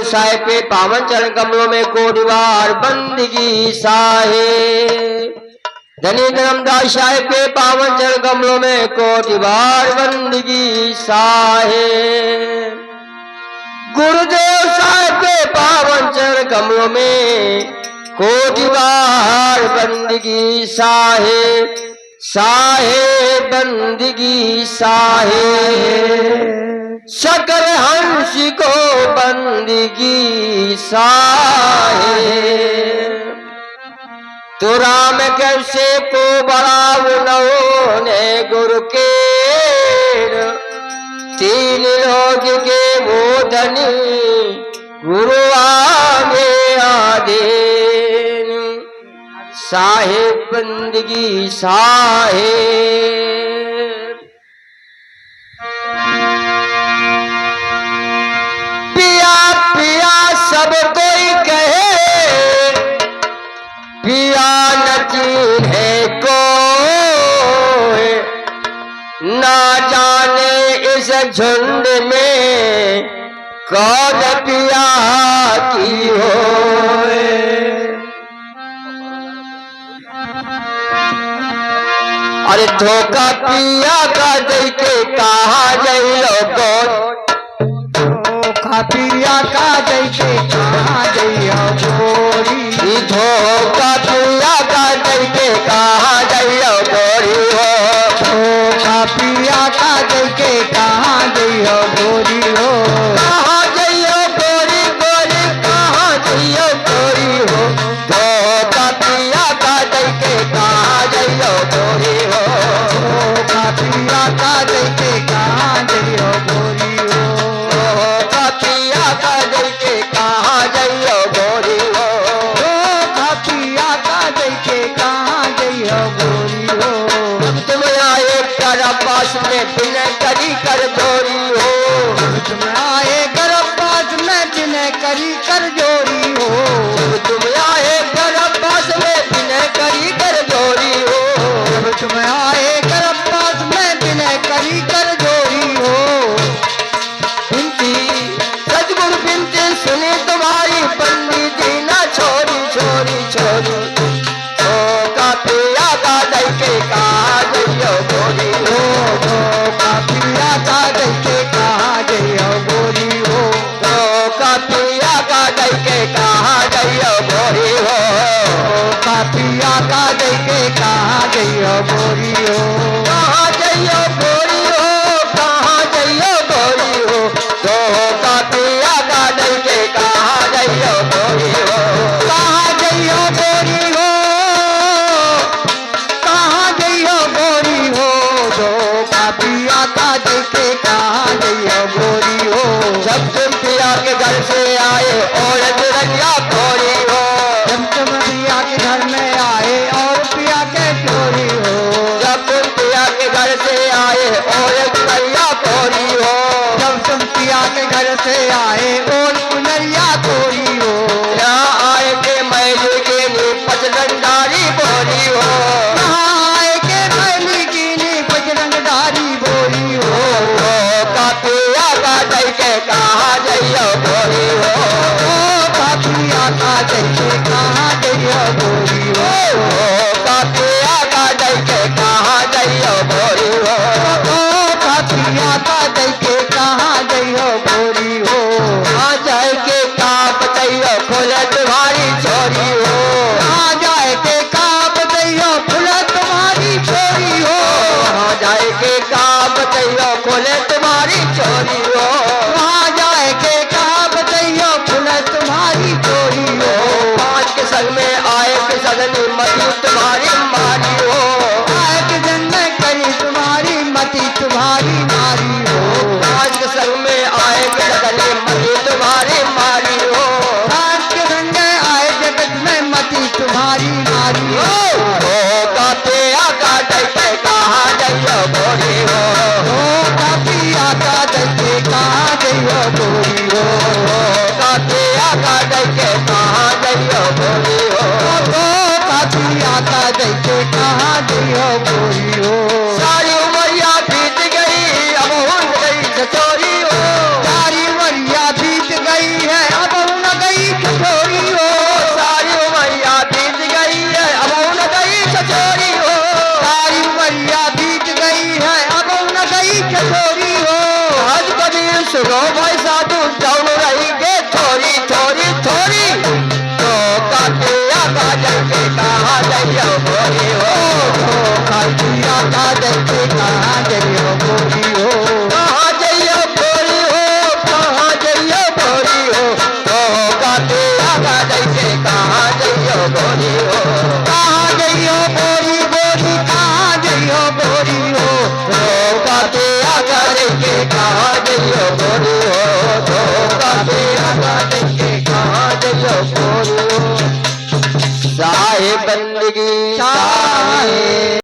साहे पे पावन चरण कमलों में कोटि बार बंदगी साहे। धनी धर्मदास साहे पे पावन चरण कमलों में कोटि बार बंदगी साहे। गुरुदेव साहेब के पावन चरण कमलों में कोटि बार बंदगी साहे, साहे बंदगी साहे। सकल हंस को बंदगी साहे। तो राम कैसे को बड़ा उन्होंने गुरु के, तीन लोग के वो धनी गुरु आगे आधीन, साहे बंदगी साहे। पिया पिया सब कोई कहे, पिया न चिन्हे को, ना जाने इस झुंड में कौन पिया की हो। अरे धोखा पिया का दे के कहा जाइयो कौन, धोखा पिया का दे के कहा जाइयो गोरी, धोखा पिया का दे के कहा जाइयो गोरी हो, धोखा पिया का दे के कहा जाइयो गोरी हो, कहा जाइयो गोरी गोरी कहा जाइयो गोरी हो, धोखा पिया का दे के कहा जाइयो गोरी हो, धोखा पिया का दे के कहा जाइयो गोरी हो, धोखा पिया का दे के कहा जाइयो गोरी हो, धोखा पिया का दे के कहा जाइयो गोरी हो। जब तुम आए गर्भवास में विनय करी कर जोरी हो, तुम आए गर्भवास में विनय करी कर जोरी हो, तुम आए गर्भवास में विनय करी कर जोरी हो, तुम आए गर्भवास में विनय करी कर जोरी हो। बिनती सतगुरु बिनती सुनी तुम्हारी बंदी दीना छोरी छोरी छोरी, धोखा पिया का दे के कहा जाइयो गोरी हो, धोखा पिया का दे के कहा जाइयो गोरी हो, धोखा पिया का दे के कहा जाइयो गोरी हो, धोखा पिया का दे के कहा जाइयो गोरी हो, कहा जाइयो गोरी हो, कहा जाइयो गोरी हो, धोखा पिया का दे के कहा जाइयो गोरी हो, कहा जाइयो गोरी हो, कहा जाइयो गोरी हो, धोखा पिया का दे के कहा जाइयो गोरी हो। जब तुम पिया के घर से आए और दुरंगिया खोरी हो, जब तुम पिया के घर में आए और पिया के चोरी हो, जब तुम पिया के घर से आए और दुरंगिया खोरी हो, जब तुम पिया के घर से आए और पुनरिया खोरी हो, यहाँ आए के मैली के नी पचरंगारी बोरी हो, यहाँ आए के मैली की नी पचरंगारी बोरी हो, धोखा पिया का दे के कहा जाइयो गोरी हो, धोखा पिया का दे के कहा जाइयो गोरी हो, धोखा पिया का दे के कहा जाइयो गोरी हो, धोखा पिया का दे के कहा जाइयो गोरी हो। आ जाए के का बताइयो खोले तुम्हारी छोरी हो, आ जाए के का बताइयो खोले तुम्हारी छोरी हो, आ जाए के का बताइयो खोले तुम्हारी छोरी हो, आ जाए के का बताइयो खोले तुम्हारी छोरी हो। पांच के संग में आए के सदनी मती तुम्हारी मारी हो, आए के संग में करी तुम्हारी मती तुम्हारी मारी हो, पांच के संग में आए के सदनी मती तुम्हारी मारी हो, पांच के संग में आए जगत में मती तुम्हारी मारी हो, धोखा पिया का दे के कहा जाइयो गोरी हो, धोखा पिया का दे के कहा जाइयो गोरी हो, धोखा पिया का दे के कहा जाइयो गोरी हो, धोखा पिया का दे के कहा जाइयो गोरी हो। सारी उमरिया बीत गई अब हो गई सचोरी हो, सारी उमरिया बीत गई है अब सुनो भाई